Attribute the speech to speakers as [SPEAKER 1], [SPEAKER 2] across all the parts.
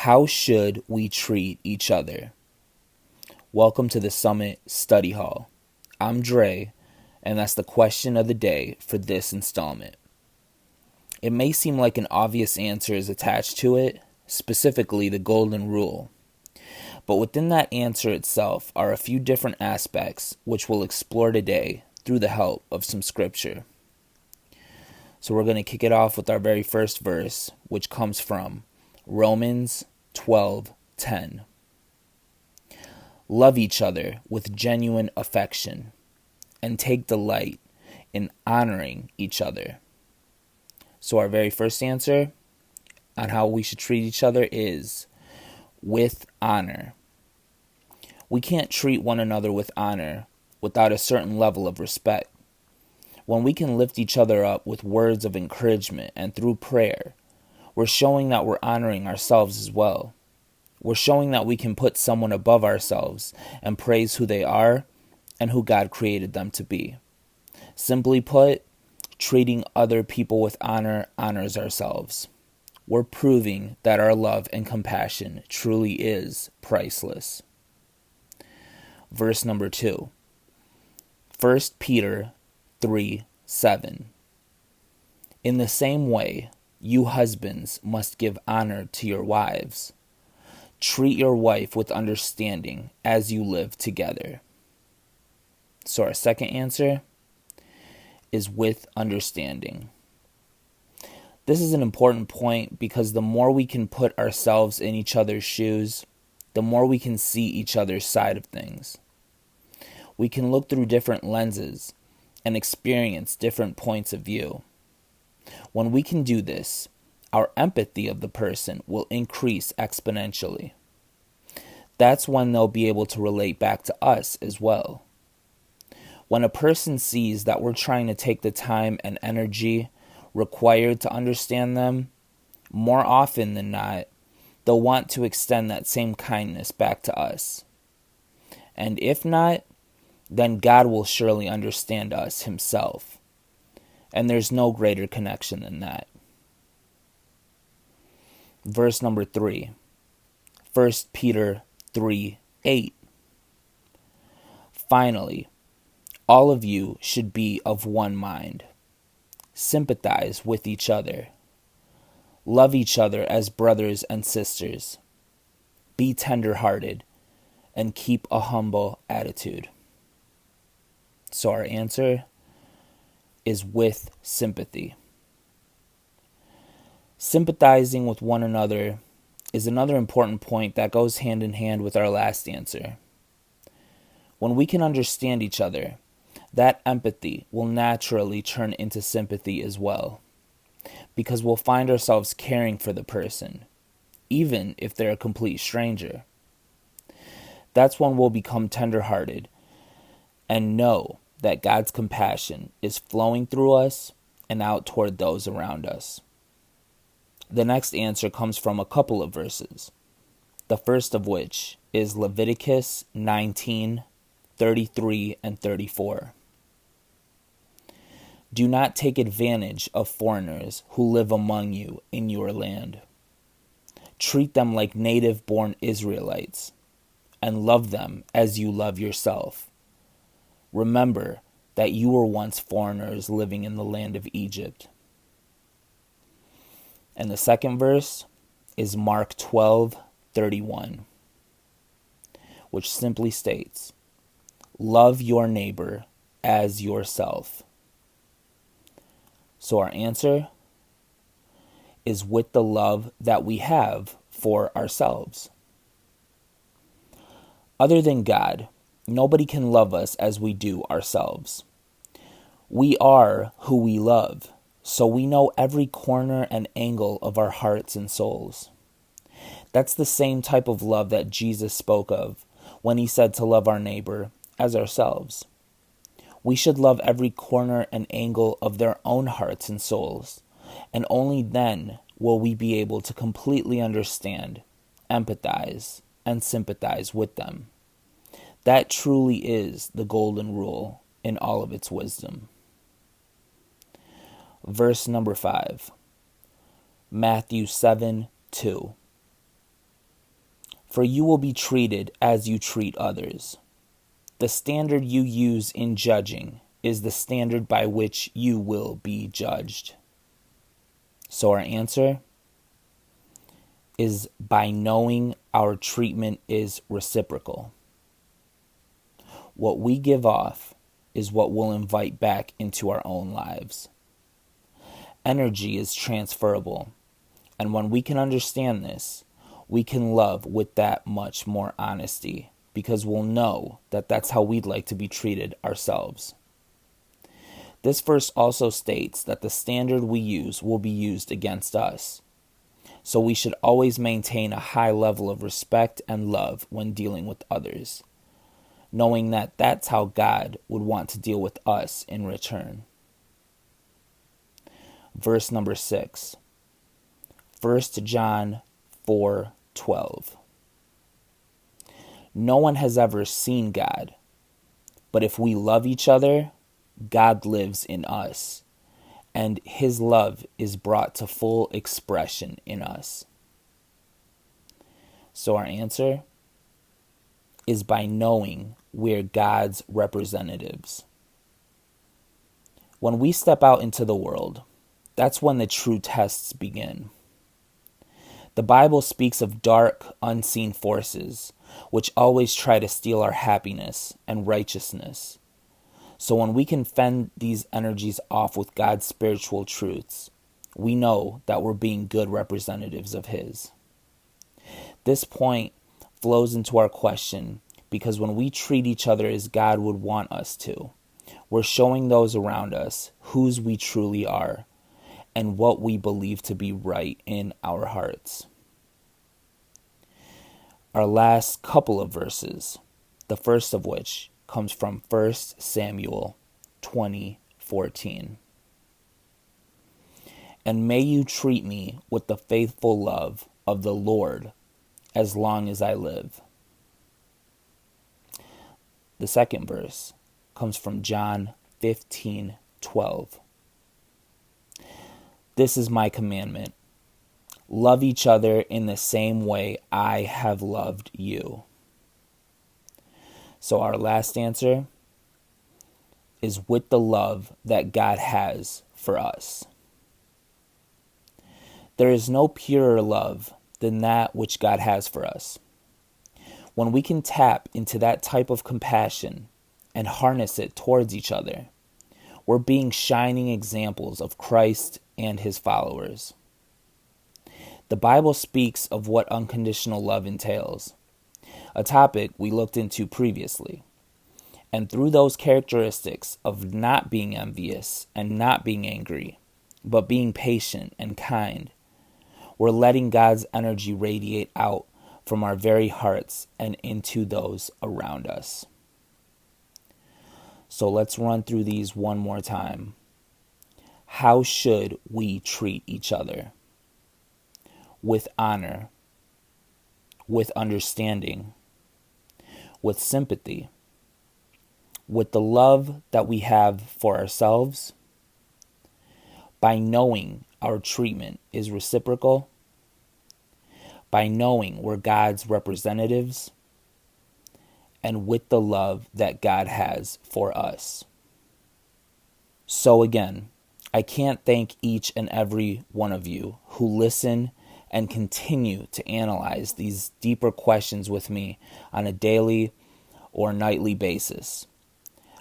[SPEAKER 1] How should we treat each other? Welcome to the Summit Study Hall. I'm Dre, and that's the question of the day for this installment. It may seem like an obvious answer is attached to it, specifically the golden rule. But within that answer itself are a few different aspects which we'll explore today through the help of some scripture. So we're going to kick it off with our very first verse, which comes from Romans 12:10. Love each other with genuine affection and take delight in honoring each other. So our very first answer on how we should treat each other is with honor. We can't treat one another with honor without a certain level of respect. When we can lift each other up with words of encouragement and through prayer, we're showing that we're honoring ourselves as well. We're showing that we can put someone above ourselves and praise who they are and who God created them to be. Simply put, treating other people with honor honors ourselves. We're proving that our love and compassion truly is priceless. Verse number 2. 1 Peter 3:7. In the same way, you husbands must give honor to your wives. Treat your wife with understanding as you live together. So our second answer is with understanding. This is an important point because the more we can put ourselves in each other's shoes, the more we can see each other's side of things. We can look through different lenses and experience different points of view. When we can do this, our empathy of the person will increase exponentially. That's when they'll be able to relate back to us as well. When a person sees that we're trying to take the time and energy required to understand them, more often than not, they'll want to extend that same kindness back to us. And if not, then God will surely understand us himself. And there's no greater connection than that. Verse number 3. 1 Peter 3:8. Finally, all of you should be of one mind. Sympathize with each other. Love each other as brothers and sisters. Be tenderhearted and keep a humble attitude. So our answer is with sympathy. Sympathizing with one another is another important point that goes hand in hand with our last answer. When we can understand each other, that empathy will naturally turn into sympathy as well, because we'll find ourselves caring for the person, even if they're a complete stranger. That's when we'll become tenderhearted and know that God's compassion is flowing through us and out toward those around us. The next answer comes from a couple of verses, the first of which is Leviticus 19:33 and 34. Do not take advantage of foreigners who live among you in your land. Treat them like native-born Israelites and love them as you love yourself. Remember that you were once foreigners living in the land of Egypt. And the second verse is Mark 12:31, which simply states, love your neighbor as yourself. So our answer is with the love that we have for ourselves. Other than God, nobody can love us as we do ourselves. We are who we love, so we know every corner and angle of our hearts and souls. That's the same type of love that Jesus spoke of when he said to love our neighbor as ourselves. We should love every corner and angle of their own hearts and souls, and only then will we be able to completely understand, empathize, and sympathize with them. That truly is the golden rule in all of its wisdom. Verse number 5, Matthew 7:2. For you will be treated as you treat others. The standard you use in judging is the standard by which you will be judged. So our answer is by knowing our treatment is reciprocal. What we give off is what we'll invite back into our own lives. Energy is transferable, and when we can understand this, we can love with that much more honesty, because we'll know that that's how we'd like to be treated ourselves. This verse also states that the standard we use will be used against us. So we should always maintain a high level of respect and love when dealing with others, knowing that that's how God would want to deal with us in return. Verse number 6, 1 John 4:12. No one has ever seen God, but if we love each other, God lives in us, and his love is brought to full expression in us. So our answer is by knowing we're God's representatives. When we step out into the world, that's when the true tests begin. The Bible speaks of dark, unseen forces, which always try to steal our happiness and righteousness. So when we can fend these energies off with God's spiritual truths, we know that we're being good representatives of his. This point flows into our question because when we treat each other as God would want us to, we're showing those around us whose we truly are and what we believe to be right in our hearts. Our last couple of verses, the first of which comes from 1 Samuel 20:14. And may you treat me with the faithful love of the Lord as long as I live. The second verse comes from John 15:12. This is my commandment. Love each other in the same way I have loved you. So our last answer is with the love that God has for us. There is no purer love than that which God has for us. When we can tap into that type of compassion and harness it towards each other, we're being shining examples of Christ and his followers. The Bible speaks of what unconditional love entails, a topic we looked into previously. And through those characteristics of not being envious and not being angry, but being patient and kind, we're letting God's energy radiate out from our very hearts and into those around us. So let's run through these one more time. How should we treat each other? With honor, with understanding, with sympathy, with the love that we have for ourselves, by knowing our treatment is reciprocal, by knowing we're God's representatives, and with the love that God has for us. So again, I can't thank each and every one of you who listen and continue to analyze these deeper questions with me on a daily or nightly basis.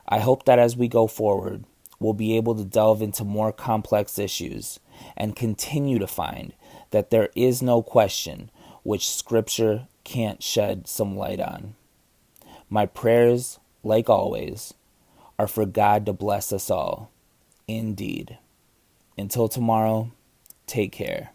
[SPEAKER 1] I hope that as we go forward, we'll be able to delve into more complex issues and continue to find that there is no question which Scripture can't shed some light on. My prayers, like always, are for God to bless us all, indeed. Until tomorrow, take care.